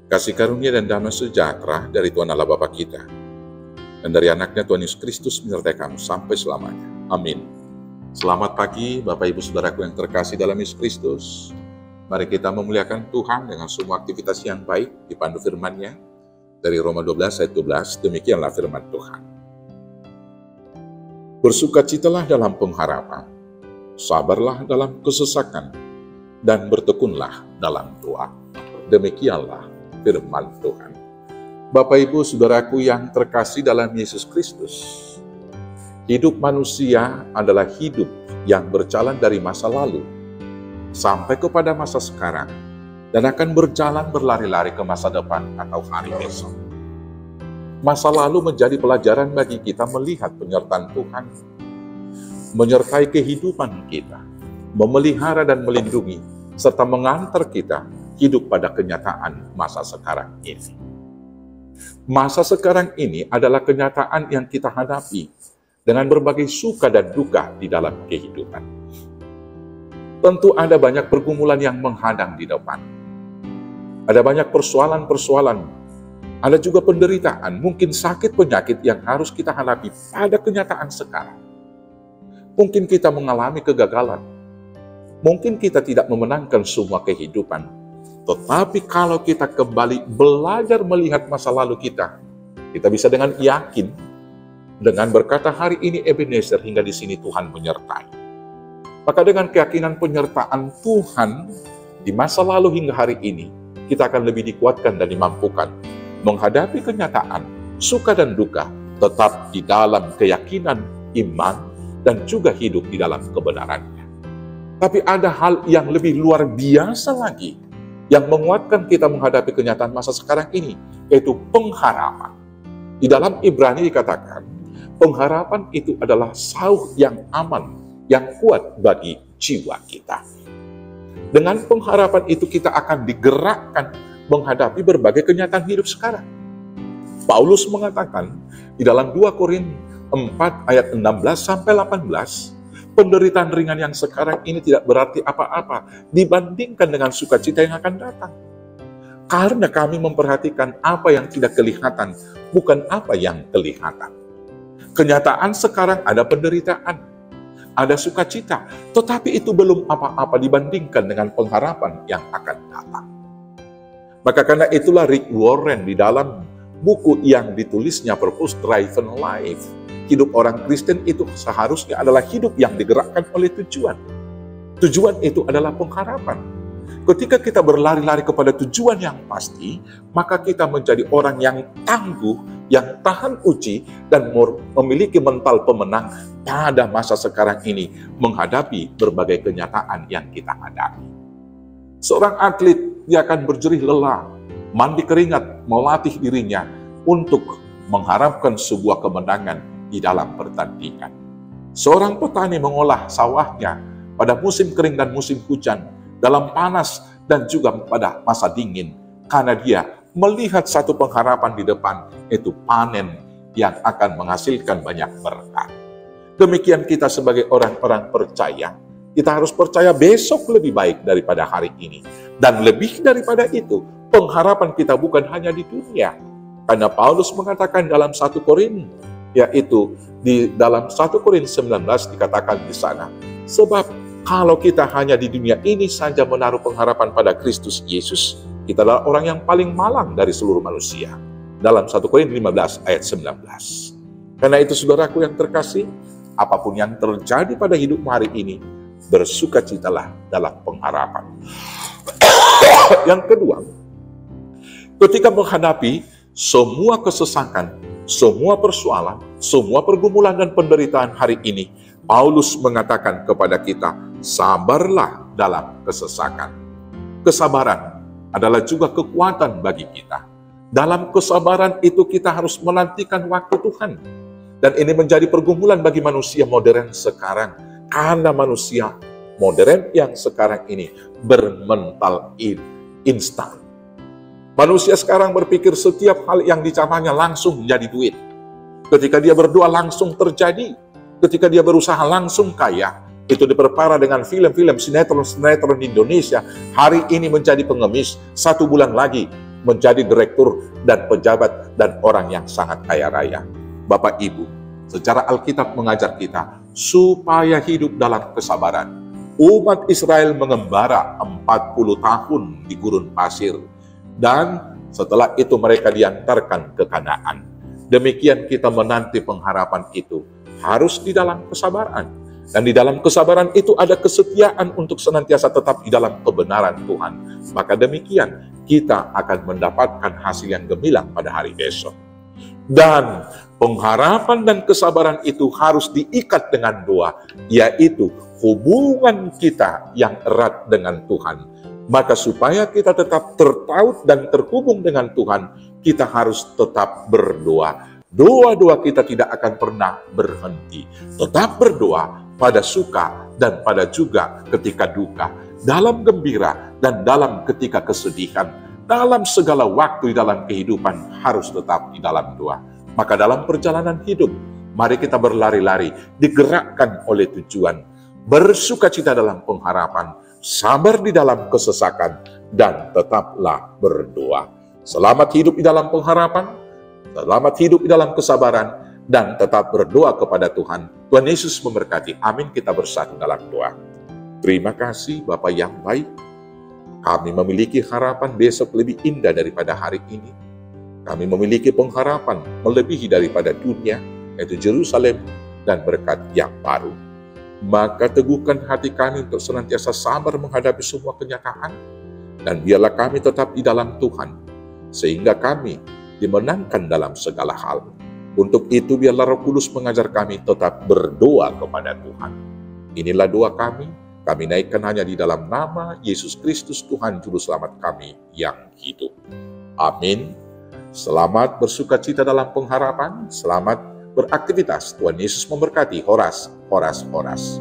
Kasih karunia dan damai sejahtera dari Tuhan Allah Bapa kita dan dari anaknya Tuhan Yesus Kristus menyertai kamu sampai selamanya. Amin. Selamat pagi Bapak Ibu Saudaraku yang terkasih dalam Yesus Kristus. Mari kita memuliakan Tuhan dengan semua aktivitas yang baik dipandu firman-Nya dari Roma 12 ayat 12. Demikianlah firman Tuhan. Bersukacitalah dalam pengharapan, sabarlah dalam kesesakan, dan bertekunlah dalam doa. Demikianlah firman Tuhan. Bapak Ibu Saudaraku yang terkasih dalam Yesus Kristus, hidup manusia adalah hidup yang berjalan dari masa lalu sampai kepada masa sekarang dan akan berjalan berlari-lari ke masa depan atau hari esok. Masa lalu menjadi pelajaran bagi kita melihat penyertaan Tuhan, menyertai kehidupan kita, memelihara dan melindungi, serta mengantar kita hidup pada kenyataan masa sekarang ini. Masa sekarang ini adalah kenyataan yang kita hadapi dengan berbagai suka dan duka di dalam kehidupan. Tentu ada banyak pergumulan yang menghadang di depan. Ada banyak persoalan-persoalan. Ada juga penderitaan, mungkin sakit penyakit yang harus kita hadapi pada kenyataan sekarang. Mungkin kita mengalami kegagalan. Mungkin kita tidak memenangkan semua kehidupan. Tetapi kalau kita kembali belajar melihat masa lalu kita bisa dengan yakin, dengan berkata hari ini Ebenezer, hingga di sini Tuhan menyertai. Maka dengan keyakinan penyertaan Tuhan di masa lalu hingga hari ini, kita akan lebih dikuatkan dan dimampukan menghadapi kenyataan, suka dan duka, tetap di dalam keyakinan, iman, dan juga hidup di dalam kebenarannya. Tapi ada hal yang lebih luar biasa lagi yang menguatkan kita menghadapi kenyataan masa sekarang ini, yaitu pengharapan. Di dalam Ibrani dikatakan, pengharapan itu adalah sauh yang aman, yang kuat bagi jiwa kita. Dengan pengharapan itu kita akan digerakkan menghadapi berbagai kenyataan hidup sekarang. Paulus mengatakan di dalam 2 Korintus 4 ayat 16 sampai 18, penderitaan ringan yang sekarang ini tidak berarti apa-apa dibandingkan dengan sukacita yang akan datang. Karena kami memperhatikan apa yang tidak kelihatan, bukan apa yang kelihatan. Kenyataan sekarang ada penderitaan, ada sukacita, tetapi itu belum apa-apa dibandingkan dengan pengharapan yang akan datang. Maka karena itulah Rick Warren di dalam buku yang ditulisnya Purpose Driven Life, hidup orang Kristen itu seharusnya adalah hidup yang digerakkan oleh tujuan. Tujuan itu adalah pengharapan. Ketika kita berlari-lari kepada tujuan yang pasti, maka kita menjadi orang yang tangguh, yang tahan uji, dan memiliki mental pemenang pada masa sekarang ini menghadapi berbagai kenyataan yang kita hadapi. Seorang atlet, dia akan berjerih lelah, mandi keringat, melatih dirinya untuk mengharapkan sebuah kemenangan di dalam pertandingan. Seorang petani mengolah sawahnya pada musim kering dan musim hujan, dalam panas dan juga pada masa dingin, karena dia melihat satu pengharapan di depan, yaitu panen yang akan menghasilkan banyak berkat. Demikian kita sebagai orang-orang percaya, kita harus percaya besok lebih baik daripada hari ini. Dan lebih daripada itu, pengharapan kita bukan hanya di dunia. Karena Paulus mengatakan dalam 1 Korintus, yaitu di dalam 1 Korintus 19 dikatakan di sana, sebab kalau kita hanya di dunia ini saja menaruh pengharapan pada Kristus Yesus, kita adalah orang yang paling malang dari seluruh manusia. Dalam 1 Korintus 15 ayat 19. Karena itu saudaraku yang terkasih, apapun yang terjadi pada hidupmu hari ini, bersukacitalah dalam pengharapan. Yang kedua, ketika menghadapi semua kesesakan, semua persoalan, semua pergumulan dan penderitaan hari ini, Paulus mengatakan kepada kita, sabarlah dalam kesesakan. Kesabaran adalah juga kekuatan bagi kita. Dalam kesabaran itu kita harus menantikan waktu Tuhan. Dan ini menjadi pergumulan bagi manusia modern sekarang. Karena manusia modern yang sekarang ini bermental instan. Manusia sekarang berpikir setiap hal yang dicapai langsung menjadi duit. Ketika dia berdoa langsung terjadi. Ketika dia berusaha langsung kaya. Itu diperparah dengan film-film sinetron-sinetron di Indonesia. Hari ini menjadi pengemis, 1 bulan lagi menjadi direktur dan pejabat dan orang yang sangat kaya raya. Bapak Ibu, secara Alkitab mengajar kita supaya hidup dalam kesabaran. Umat Israel mengembara 40 tahun di gurun pasir, dan setelah itu mereka diantarkan ke Kanaan. Demikian kita menanti pengharapan itu harus di dalam kesabaran. Dan di dalam kesabaran itu ada kesetiaan untuk senantiasa tetap di dalam kebenaran Tuhan. Maka demikian kita akan mendapatkan hasil yang gemilang pada hari besok. Dan pengharapan dan kesabaran itu harus diikat dengan doa, yaitu hubungan kita yang erat dengan Tuhan. Maka supaya kita tetap tertaut dan terhubung dengan Tuhan, kita harus tetap berdoa. Doa-doa kita tidak akan pernah berhenti. Tetap berdoa pada suka dan pada juga ketika duka, dalam gembira dan dalam ketika kesedihan, dalam segala waktu di dalam kehidupan harus tetap di dalam doa. Maka dalam perjalanan hidup, mari kita berlari-lari, digerakkan oleh tujuan, bersukacita dalam pengharapan, sabar di dalam kesesakan, dan tetaplah berdoa. Selamat hidup di dalam pengharapan, selamat hidup di dalam kesabaran, dan tetap berdoa kepada Tuhan. Tuhan Yesus memberkati. Amin. Kita bersatu dalam doa. Terima kasih Bapa yang baik. Kami memiliki harapan besok lebih indah daripada hari ini. Kami memiliki pengharapan melebihi daripada dunia, yaitu Yerusalem dan berkat yang baru. Maka teguhkan hati kami untuk senantiasa sabar menghadapi semua kenyataan, dan biarlah kami tetap di dalam Tuhan, sehingga kami dimenangkan dalam segala hal. Untuk itu biarlah Roh Kudus mengajar kami tetap berdoa kepada Tuhan. Inilah doa kami naikkan hanya di dalam nama Yesus Kristus Tuhan Juru Selamat kami yang hidup. Amin. Selamat bersukacita dalam pengharapan, selamat beraktivitas. Tuhan Yesus memberkati. Horas, horas, horas.